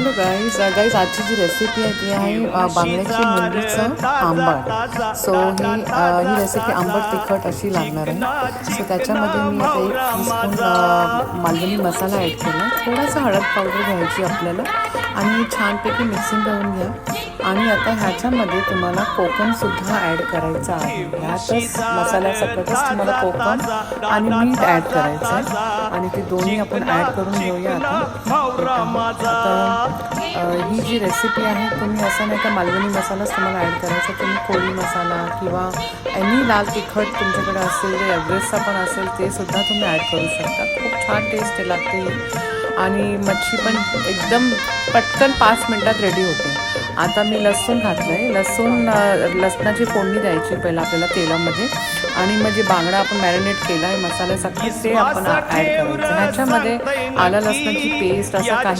Hello guys आजची जी recipe आहे ती आहे बांगड्याची मुंडीचं आंबट. सो ही रेसिपी आंबट तिखट अशी लागणार आहे. सो त्याच्यामध्ये मी आता 1 टीस्पून मालवणी मसाला ॲड केला. थोडासा हळद पावडर घ्यायची आपल्याला आणि छानपैकी मिक्सिंग करून घ्या. आणि आता ह्याच्यामध्ये तुम्हाला कोकमसुद्धा ॲड करायचं आहे. ह्यातच मसाल्यासकटच तुम्हाला कोकम आणि मीठ ॲड करायचं आहे आणि ते दोन्ही आपण ॲड करून घेऊया. आता ही जी रेसिपी आहे तुम्ही असं नाही का मालवणी मसालाच तुम्हाला ॲड करायचा, तुम्ही कोळी मसाला किंवा एनी लाल तिखट तुमच्याकडे असेल जे एव्हरेस्टचा पण असेल ते सुद्धा तुम्ही ॲड करू शकता. खूप छान टेस्ट लागते आणि मच्छी पण एकदम पटकन 5 मिनटात रेडी होते. आता मी लसूण घातलं आहे. लसणाची फोडणी द्यायची पहिला आपल्याला तेलामध्ये आणि मग जे बांगडा आपण मॅरिनेट केला आहे मसाल्यासाठी ते आपण ॲड करायचं. ह्याच्यामध्ये आलं लसणाची पेस्ट असं काही